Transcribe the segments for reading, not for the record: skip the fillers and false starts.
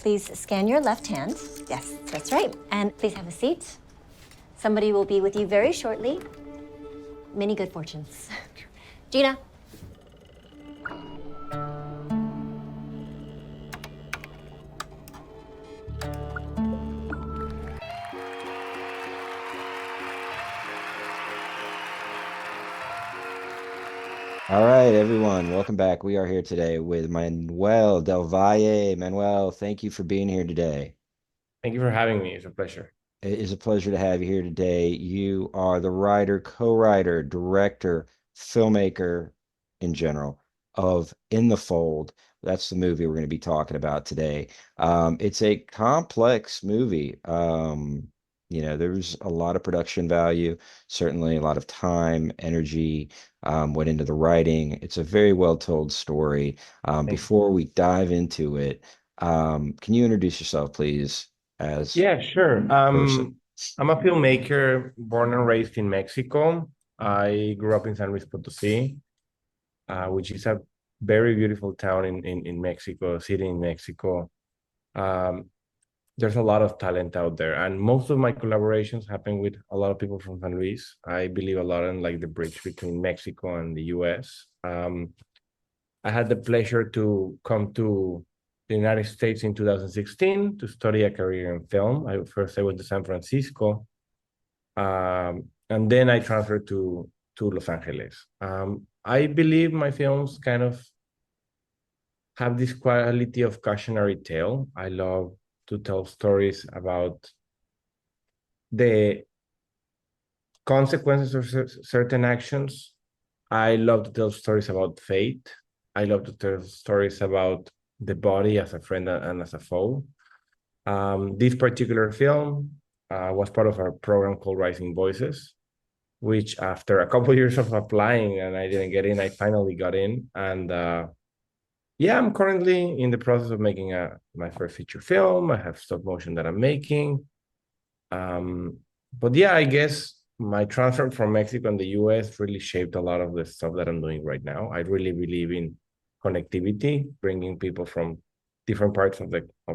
Please scan your left hand. Yes, that's right. And please have a seat. Somebody will be with you very shortly. Many good fortunes. Gina. All right, everyone, welcome back. We are here today with Manuel Del Valle. Manuel, thank you for being here today. Thank you for having me. It's a pleasure. It is a pleasure to have you here today. You are the writer, co-writer, director, filmmaker in general of In the Fold. That's the movie we're going to be talking about today. It's a complex movie. There's a lot of production value, certainly a lot of time, energy went into the writing. It's a very well told story. Thank you. Before we dive into it, can you introduce yourself, please, as Yeah, sure. person? I'm a filmmaker born and raised in Mexico. I grew up in San Luis Potosí, which is a very beautiful town in Mexico, city in Mexico. Um, there's a lot of talent out there, and most of my collaborations happen with a lot of people from San Luis. I believe a lot in like the bridge between Mexico and the US. I had the pleasure to come to the United States in 2016 to study a career in film. I went to San Francisco, and then I transferred to Los Angeles. I believe my films kind of have this quality of cautionary tale. I love to tell stories about the consequences of certain actions. I love to tell stories about fate. I love to tell stories about the body as a friend and as a foe. This particular film was part of a program called Rising Voices, which after a couple of years of applying and I didn't get in, I finally got in. And yeah, I'm currently in the process of making my first feature film. I have stop motion that I'm making. But yeah, I guess my transfer from Mexico and the US really shaped a lot of the stuff that I'm doing right now. I really believe in connectivity, bringing people from different parts of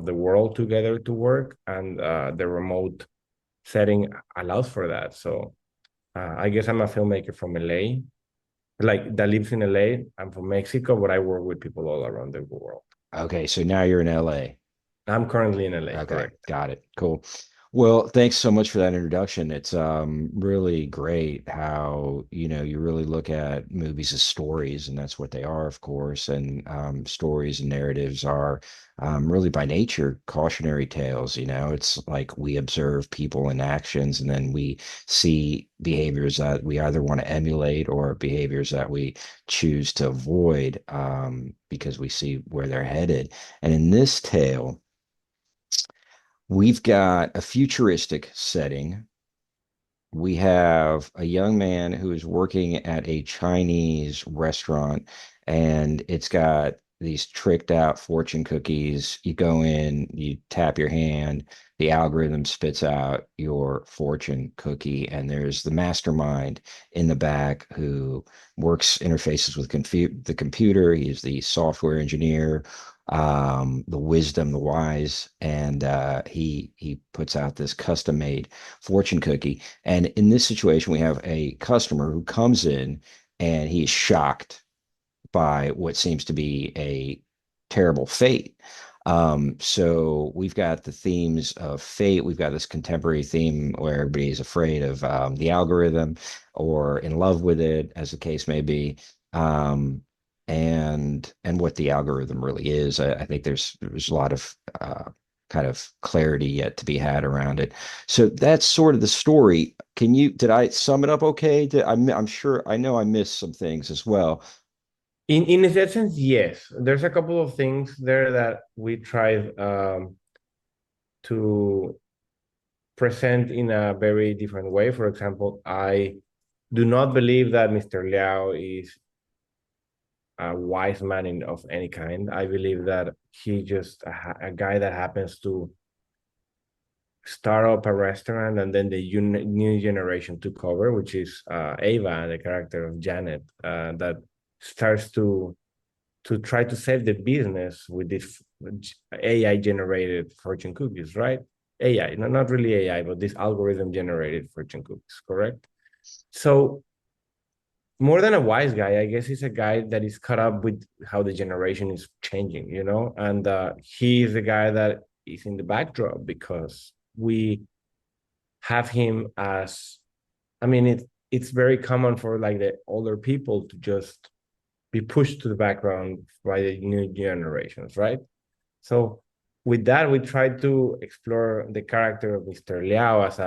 the world together to work, and the remote setting allows for that. So I guess I'm a filmmaker from LA, like that lives in LA. I'm from Mexico, but I work with people all around the world. Okay, so now you're in LA. I'm currently in LA, Okay, correct? got it. Cool. Well, thanks so much for that introduction. It's really great how, you really look at movies as stories, and that's what they are, of course. And stories and narratives are really by nature cautionary tales, It's like we observe people and actions, and then we see behaviors that we either want to emulate or behaviors that we choose to avoid because we see where they're headed. And in this tale, we've got a futuristic setting. We have a young man who is working at a Chinese restaurant, and it's got these tricked out fortune cookies. You go in, you tap your hand, the algorithm spits out your fortune cookie, and there's the mastermind in the back who works interfaces with the computer. He's the software engineer, the wisdom, the wise, and he puts out this custom made fortune cookie. And in this situation, we have a customer who comes in and he is shocked by what seems to be a terrible fate. So we've got the themes of fate. We've got this contemporary theme where everybody's afraid of the algorithm or in love with it, as the case may be. And what the algorithm really is. I think there's a lot of kind of clarity yet to be had around it. So that's sort of the story. Did I sum it up okay? I'm sure I know I missed some things as well. In essence, yes. There's a couple of things there that we tried to present in a very different way. For example, I do not believe that Mr. Liao is a wise man of any kind. I believe that he just a guy that happens to start up a restaurant, and then the new generation took over, which is Ava, the character of Janet, that starts to to try to save the business with this AI generated fortune cookies, right? AI, not really AI, but this algorithm generated fortune cookies, correct? So more than a wise guy, I guess he's a guy that is caught up with how the generation is changing, you know? And he is the guy that is in the backdrop because we have him as, I mean, it's very common for like the older people to just be pushed to the background by the new generations, right? So with that, we try to explore the character of Mr. Liao as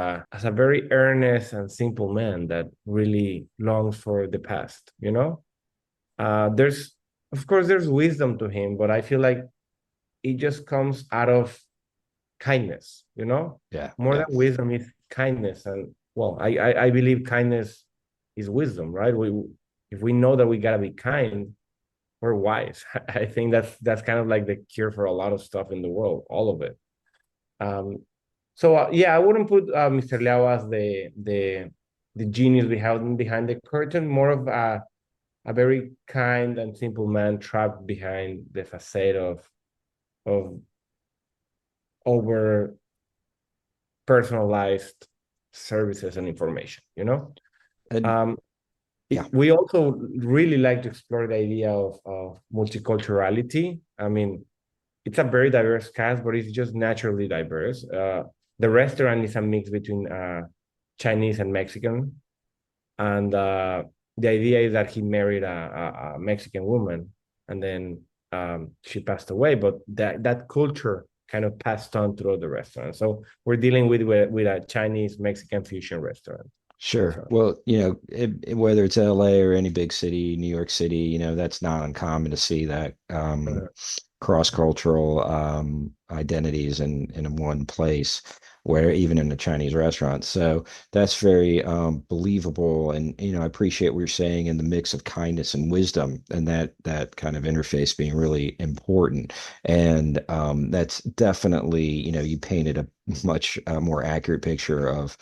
a very earnest and simple man that really longs for the past, you know? There's, of course, there's wisdom to him, but I feel like it just comes out of kindness, you know? Yeah. More Yeah. than wisdom is kindness. And well, I believe kindness is wisdom, right? If we know that we gotta be kind, we're wise. I think that's kind of like the cure for a lot of stuff in the world, all of it. So yeah, I wouldn't put Mr. Liao as the genius behind the curtain, more of a very kind and simple man trapped behind the facade of over personalized services and information, you know? And yeah. We also really like to explore the idea of multiculturality. I mean, it's a very diverse cast, but it's just naturally diverse. The restaurant is a mix between Chinese and Mexican. And the idea is that he married a Mexican woman and then she passed away, but that culture kind of passed on throughout the restaurant. So we're dealing with a Chinese Mexican fusion restaurant. Sure. So, Well, whether it's LA or any big city, New York City, that's not uncommon to see that cross-cultural identities in one place, where even in a Chinese restaurant. So that's very believable. And, I appreciate what you're saying in the mix of kindness and wisdom, and that kind of interface being really important. And that's definitely, you painted a much more accurate picture of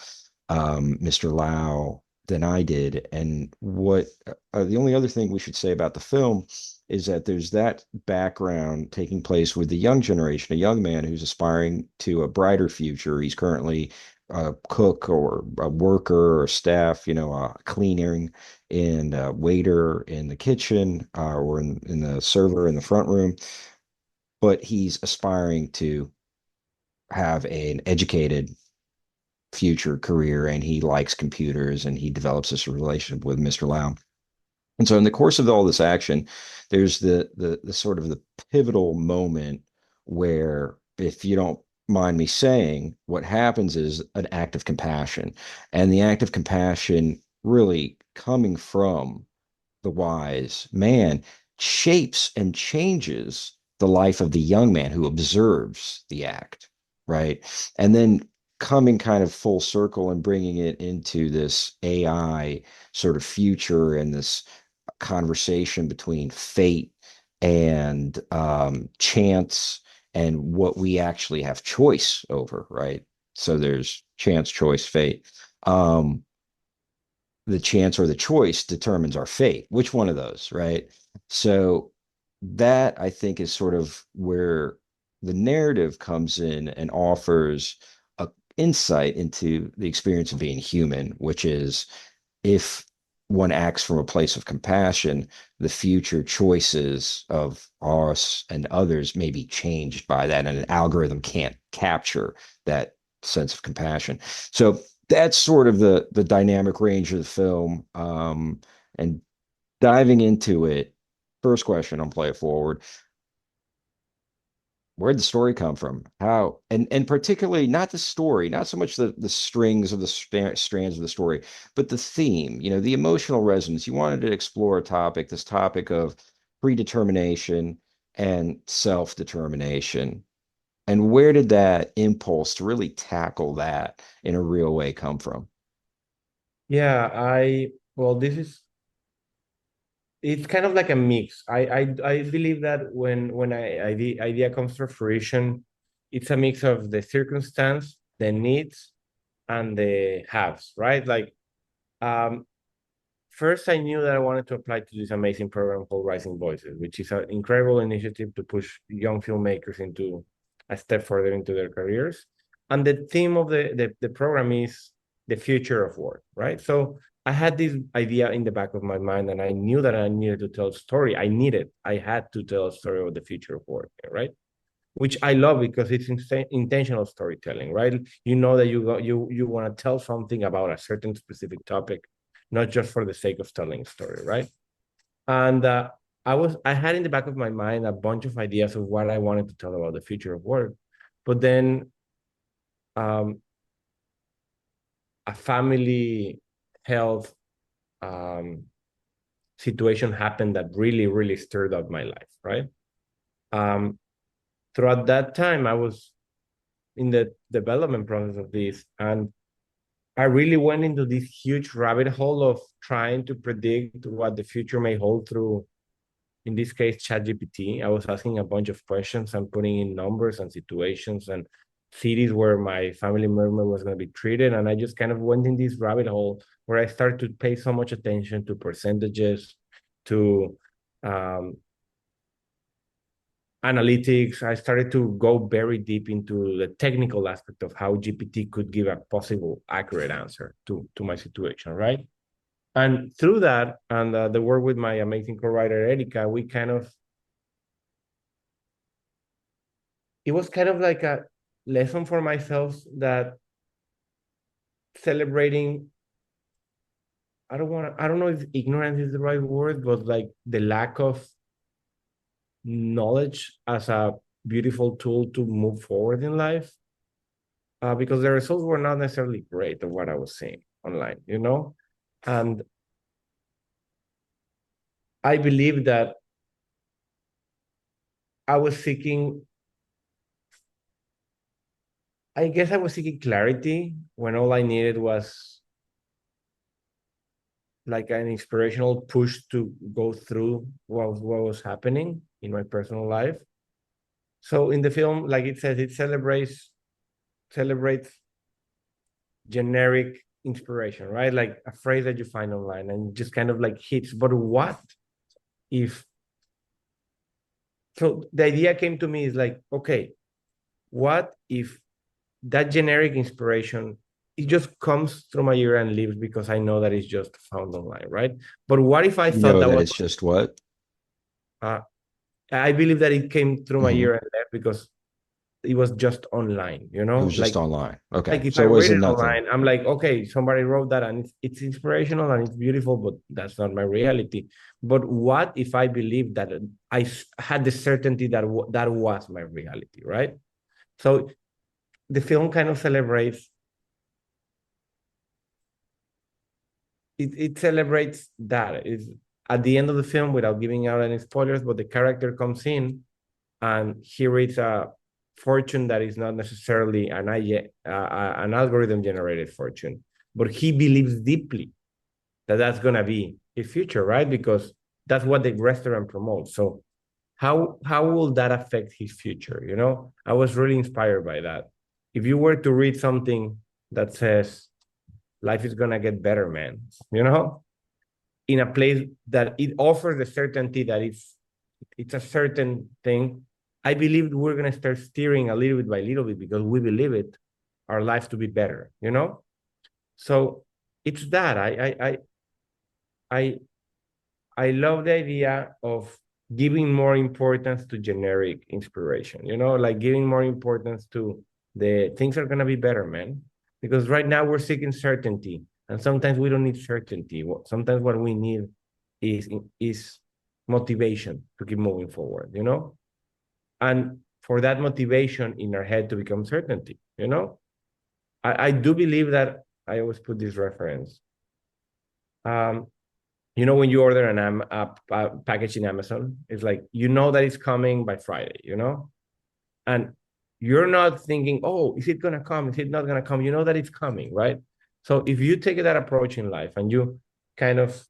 Mr. Lau than I did. And what the only other thing we should say about the film is that there's that background taking place with the young generation, a young man who's aspiring to a brighter future. He's currently a cook or a worker or staff, a cleaning and a waiter in the kitchen or in the server in the front room. But he's aspiring to have an educated future career, and he likes computers, and he develops this relationship with Mr. Lau. And so in the course of all this action, there's the sort of the pivotal moment where, if you don't mind me saying, what happens is an act of compassion. And the act of compassion, really coming from the wise man, shapes and changes the life of the young man who observes the act, right? And then coming kind of full circle and bringing it into this AI sort of future, and this conversation between fate and chance, and what we actually have choice over, right? So there's chance, choice, fate. The chance or the choice determines our fate. Which one of those, right? So that, I think, is sort of where the narrative comes in and offers a insight into the experience of being human, which is, if one acts from a place of compassion, the future choices of us and others may be changed by that, and an algorithm can't capture that sense of compassion. So that's sort of the dynamic range of the film. And diving into it, first question on Play It Forward: where'd the story come from? How, and particularly not the story, not so much the strings of the strands of the story, but the theme, the emotional resonance. You wanted to explore this topic of predetermination and self-determination. And where did that impulse to really tackle that in a real way come from? yeah, well, it's kind of like a mix. I believe that when the idea comes to fruition, it's a mix of the circumstance, the needs, and the haves, right? Like, first I knew that I wanted to apply to this amazing program called Rising Voices, which is an incredible initiative to push young filmmakers into a step further into their careers. And the theme of the program is the future of work, right? So I had this idea in the back of my mind, and I knew that I needed to tell a story. I had to tell a story of the future of work, right? Which I love because it's intentional storytelling, right? You know that you want to tell something about a certain specific topic, not just for the sake of telling a story, right? And I had in the back of my mind a bunch of ideas of what I wanted to tell about the future of work, but then a family health situation happened that really stirred up my life, right? Throughout that time, I was in the development process of this, and I really went into this huge rabbit hole of trying to predict what the future may hold through, in this case, ChatGPT. I was asking a bunch of questions and putting in numbers and situations and cities where my family member was going to be treated. And I just kind of went in this rabbit hole where I started to pay so much attention to percentages, to analytics. I started to go very deep into the technical aspect of how GPT could give a possible accurate answer to my situation, right? And through that, and the work with my amazing co-writer, Erika, it was kind of like a lesson for myself that celebrating, I don't know if ignorance is the right word, but like the lack of knowledge as a beautiful tool to move forward in life, because the results were not necessarily great of what I was seeing online, you know? And I believe that I guess I was seeking clarity when all I needed was like an inspirational push to go through what was happening in my personal life. So in the film, like it says, it celebrates generic inspiration, right? Like a phrase that you find online and just kind of like hits. But what if? So the idea came to me is like, okay, what if that generic inspiration, it just comes through my ear and leaves because I know that it's just found online, right? But what if I You thought know that that was, it's just what? I believe that it came through my Mhm. ear and left because it was just online, you It know? was just online. Okay. Like if So I it read wasn't it nothing. online, I'm like, okay, somebody wrote that and it's inspirational and it's beautiful, but that's not my reality. But what if I believe that had the certainty that that was my reality, right? So the film kind of celebrates, it celebrates that. It's at the end of the film, without giving out any spoilers, but the character comes in and he reads a fortune that is not necessarily an algorithm generated fortune, but he believes deeply that that's going to be his future, right? Because that's what the restaurant promotes. So how will that affect his future? You know, I was really inspired by that. If you were to read something that says life is going to get better, man, you know, in a place that it offers the certainty that it's a certain thing, I believe we're going to start steering a little bit by little bit because we believe it, our life to be better, you know? So it's that I I love the idea of giving more importance to generic inspiration, you know, like giving more importance to the things are going to be better, man. Because right now we're seeking certainty, and sometimes we don't need certainty. Sometimes what we need is motivation to keep moving forward, you know? And for that motivation in our head to become certainty, you know? I do believe that I always put this reference. You know, when you order a package in Amazon, it's like, you know that it's coming by Friday, you know? And you're not thinking, oh, is it going to come? Is it not going to come? You know that it's coming, right? So if you take that approach in life and you kind of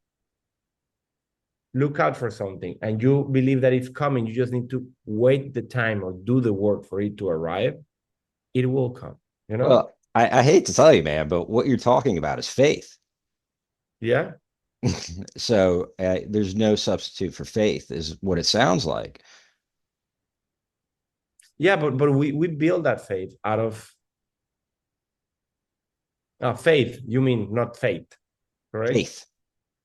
look out for something and you believe that it's coming, you just need to wait the time or do the work for it to arrive, it will come, you know? Well, I hate to tell you, man, but what you're talking about is faith. Yeah. So there's no substitute for faith, is what it sounds like. Yeah, but we build that faith out of faith. You mean not faith, correct? Faith.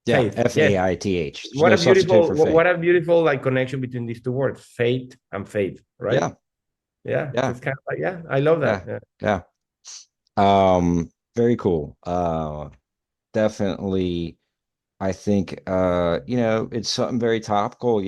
Yeah, Faith. Yes. faith. There's no substitute for faith. What a beautiful like connection between these two words, faith and faith, right? Yeah, Yeah, yeah, it's kind of like, yeah, I love that. yeah, Yeah. yeah. Very cool. Definitely. I think it's something very topical,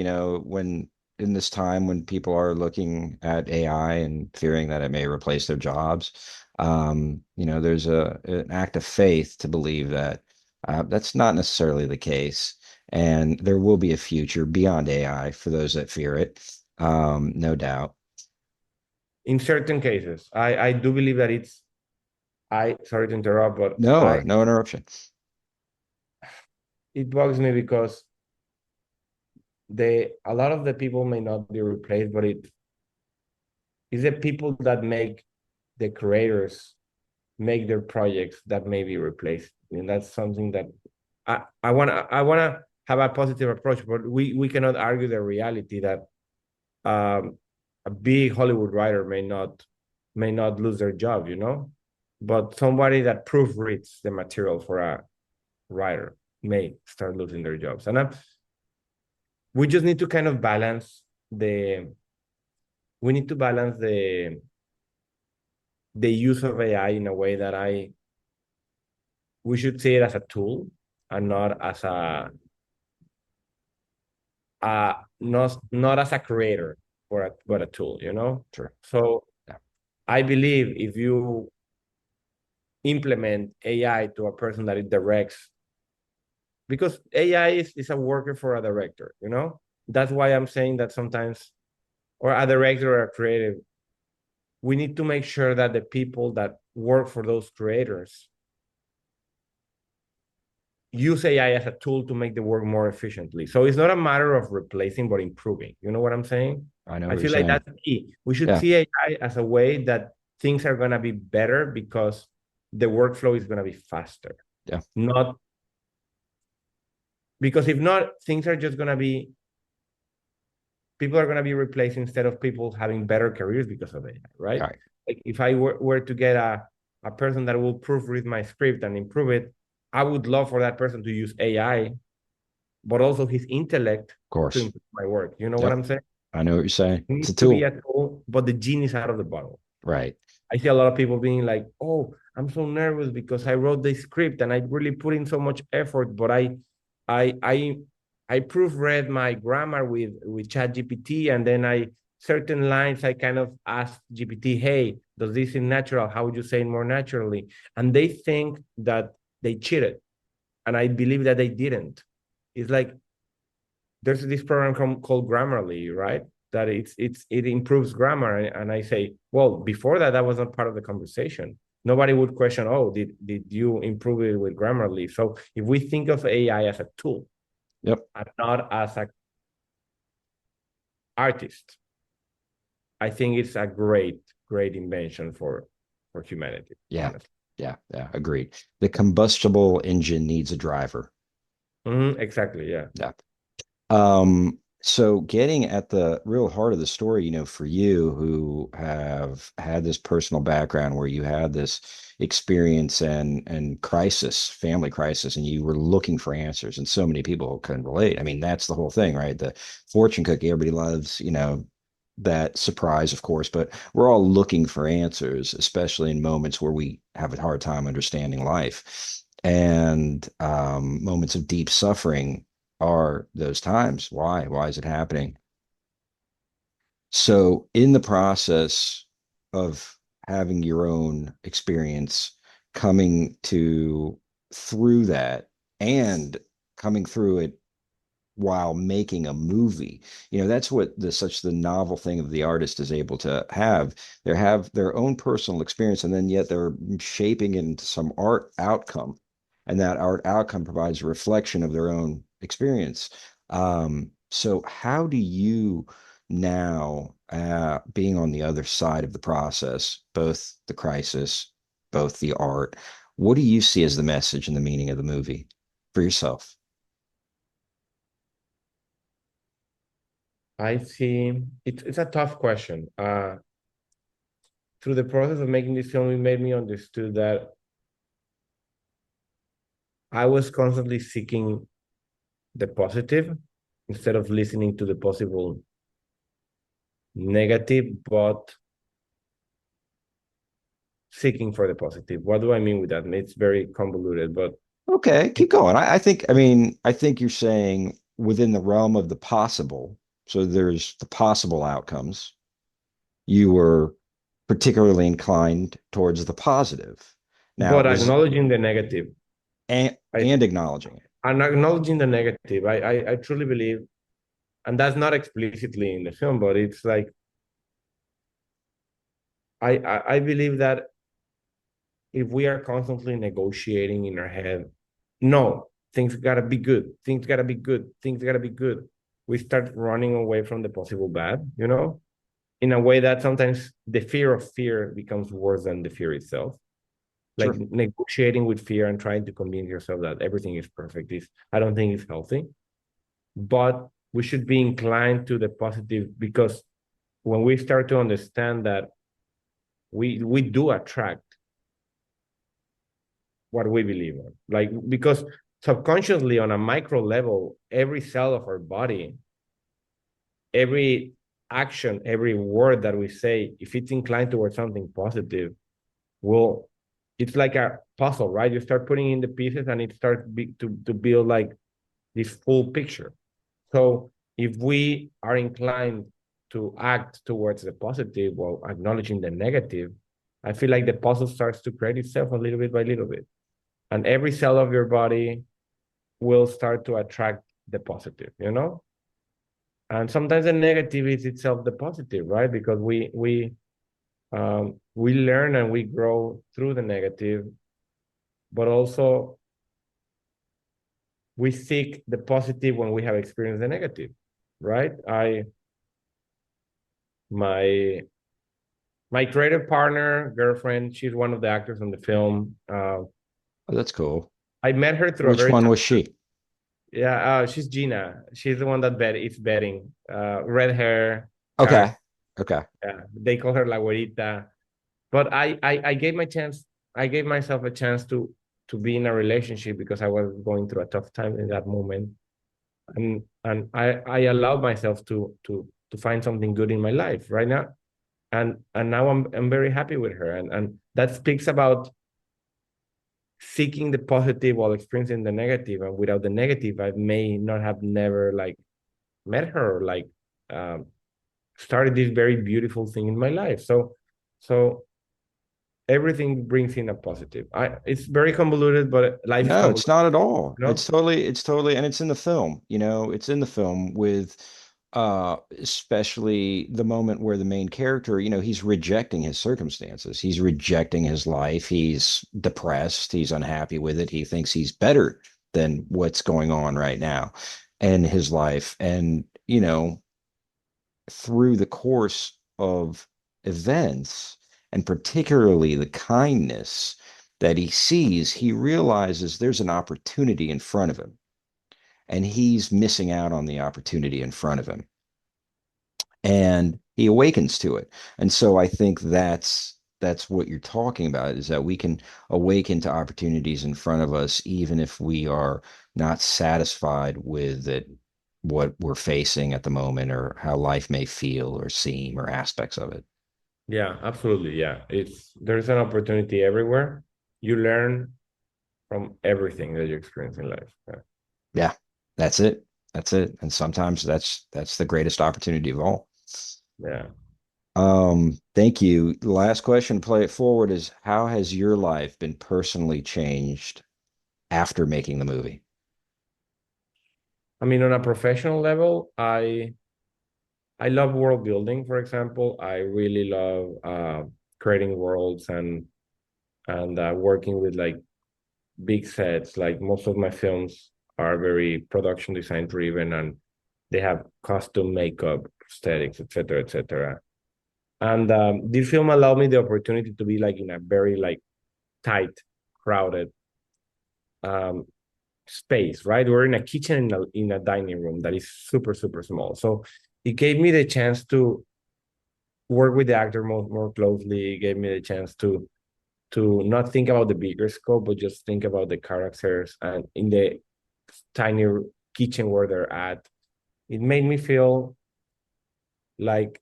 when in this time when people are looking at AI and fearing that it may replace their jobs. There's an act of faith to believe that that's not necessarily the case. And there will be a future beyond AI for those that fear it. No doubt. In certain cases, I do believe that I sorry to interrupt, but No, no interruption. it bugs me because a lot of the people may not be replaced, but it is the people that make the creators make their projects that may be replaced. And that's something that I wanna have a positive approach, but we cannot argue the reality that a big Hollywood writer may not lose their job, but somebody that proofreads the material for a writer may start losing their jobs. And we just need to kind of balance the use of AI in a way that we should see it as a tool and not as not as a creator but a tool, Sure. So Yeah. I believe if you implement AI to a person that it directs, because AI is a worker for a director, that's why I'm saying that sometimes, or a director or a creative, we need to make sure that the people that work for those creators use AI as a tool to make the work more efficiently. So it's not a matter of replacing, but improving. You know what I'm saying? I know I what feel you're like saying. that's key. We should Yeah. see AI as a way that things are going to be better because the workflow is going to be faster. Yeah. Not because if not, things are just going to be, people are going to be replaced instead of people having better careers because of AI, right? Right. Like if I were to get a person that will proofread my script and improve it, I would love for that person to use AI, but also his intellect Of course. to improve my work. You know what I'm saying? I know what you're saying. It It's needs a to be tool. a tool, but the genie is out of the bottle. Right. I see a lot of people being like, "Oh, I'm so nervous because I wrote the script and I really put in so much effort, but I, I, I proofread my grammar with ChatGPT, and then certain lines I kind of asked GPT, hey, does this seem natural? How would you say it more naturally?" And they think that they cheated, and I believe that they didn't. It's like there's this program called Grammarly, right? That it improves grammar, and I say, well, before that was not part of the conversation. Nobody would question, oh, did you improve it with Grammarly? So if we think of AI as a tool, Yep. and not as an artist, I think it's a great invention for humanity. Yeah. Honestly. Yeah. Agreed. The combustible engine needs a driver. Exactly. Yeah. Yeah. So getting at the real heart of the story, for you who have had this personal background where you had this experience and crisis, family crisis, and you were looking for answers, and so many people can relate. I mean, that's the whole thing, right? The fortune cookie, everybody loves, that surprise, of course, but we're all looking for answers, especially in moments where we have a hard time understanding life. And moments of deep suffering are those times. Why? Why is it happening? So, in the process of having your own experience, coming to through that and coming through it while making a movie, that's what the novel thing of the artist is able to have. They have their own personal experience, and then yet they're shaping it into some art outcome, and that art outcome provides a reflection of their own experience. So how do you now, being on the other side of the process, both the crisis, both the art, what do you see as the message and the meaning of the movie for yourself? I see. It's a tough question. Through the process of making this film, it made me understood that I was constantly seeking the positive instead of listening to the possible negative, but seeking for the positive. What do I mean with that? It's very convoluted, but Okay, keep going. I think you're saying within the realm of the possible. So there's the possible outcomes. You were particularly inclined towards the positive. Now, was acknowledging the negative. I and acknowledging it. and acknowledging the negative. I truly believe, and that's not explicitly in the film, but it's like I believe that if we are constantly negotiating in our head, no, things gotta be good, things gotta be good, things gotta be good, we start running away from the possible bad, in a way that sometimes the fear of fear becomes worse than the fear itself. Like Sure. negotiating with fear and trying to convince yourself that everything is perfect is, I don't think it's healthy. But we should be inclined to the positive, because when we start to understand that we do attract what we believe in, like, because subconsciously on a micro level, every cell of our body, every action, every word that we say, if it's inclined towards something positive, will, it's like a puzzle, right? You start putting in the pieces and it starts to build like this full picture. So if we are inclined to act towards the positive while acknowledging the negative, I feel like the puzzle starts to create itself a little bit by little bit. And every cell of your body will start to attract the positive. And sometimes the negative is itself the positive, right? Because we learn and we grow through the negative, but also we seek the positive when we have experienced the negative, right? My my creative partner, girlfriend, she's one of the actors on the film. Oh, that's cool. I met her through a Which very one was she? yeah. She's Gina. She's the one that is betting. Red hair, dark. Okay. Okay. They call her La Güerita. But I gave I gave myself a chance to be in a relationship because I was going through a tough time in that moment, and I allowed myself to find something good in my life right now, and now I'm very happy with her, and that speaks about seeking the positive while experiencing the negative, and without the negative I may not have never like met her, or like um, started this very beautiful thing in my life. So everything brings in a positive. It's very convoluted, but life is No, it's convoluted, not at all. you know? It's totally, and it's in the film, it's in the film with especially the moment where the main character, he's rejecting his circumstances. He's rejecting his life. He's depressed. He's unhappy with it. He thinks he's better than what's going on right now in his life. And, through the course of events, and particularly the kindness that he sees, he realizes there's an opportunity in front of him, and he's missing out on the opportunity in front of him. And he awakens to it. And so I think that's what you're talking about, is that we can awaken to opportunities in front of us, even if we are not satisfied with it, what we're facing at the moment, or how life may feel or seem, or aspects of it. Yeah, absolutely. Yeah, there's an opportunity everywhere. You learn from everything that you experience in life. Yeah. Yeah, that's it. That's it. And sometimes that's the greatest opportunity of all. Yeah. Thank you. The last question, play it forward, is how has your life been personally changed after making the movie? I mean, on a professional level, I love world building, for example. I really love creating worlds and working with like big sets. Like most of my films are very production design driven, and they have custom makeup, aesthetics, etc., etc. And this film allowed me the opportunity to be like in a very like tight, crowded um, space. Right, we're in a kitchen in a dining room that is super super small. So it gave me the chance to work with the actor more closely. It gave me the chance to not think about the bigger scope, but just think about the characters and in the tiny kitchen where they're at. It made me feel like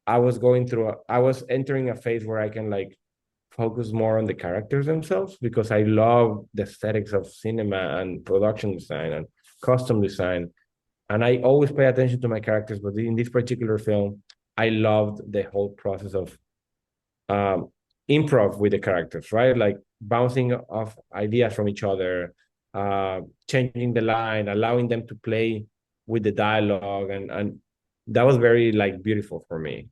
I was entering a phase where I can like focus more on the characters themselves, because I love the aesthetics of cinema and production design and costume design. And I always pay attention to my characters, but in this particular film, I loved the whole process of improv with the characters, right? Like bouncing off ideas from each other, changing the line, allowing them to play with the dialogue, and that was very like beautiful for me.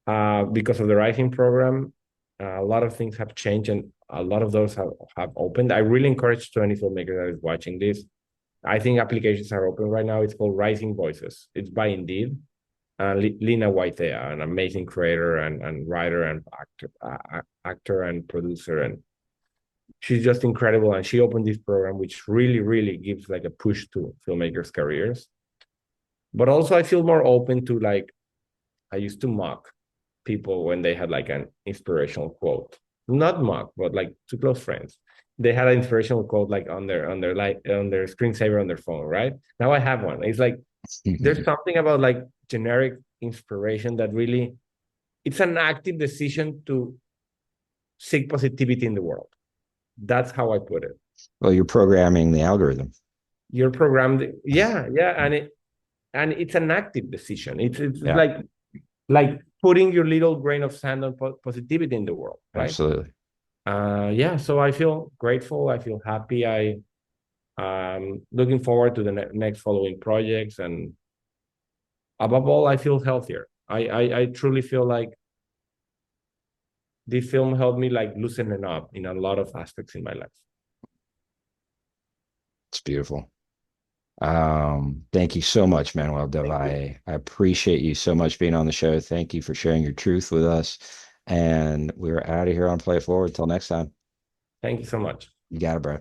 Because of the writing program, a lot of things have changed and a lot of those have opened. I really encourage to any filmmaker that is watching this. I think applications are open right now. It's called Rising Voices. It's by Indeed. Lina Waitea, an amazing creator and writer and actor and producer, and she's just incredible. And she opened this program, which really gives like a push to filmmakers' careers. But also, I feel more open to like, I used to mock people when they had like an inspirational quote, not mock, but like to close friends. They had an inspirational quote like on their screensaver on their phone, right? Now I have one. It's like there's something about like generic inspiration that really, it's an active decision to seek positivity in the world. That's how I put it. Well, you're programming the algorithm. You're programmed, yeah, and it's an active decision. It's like putting your little grain of sand on positivity in the world, right? Absolutely. So I feel grateful. I feel happy. Looking forward to the next following projects, and above all, I feel healthier. I truly feel like this film helped me like loosening up in a lot of aspects in my life. It's beautiful. Thank you so much, Manuel Del Valle. I appreciate you so much being on the show. Thank you for sharing your truth with us. And we're out of here on Play It Forward. Till next time. Thank you so much. You got it, bro.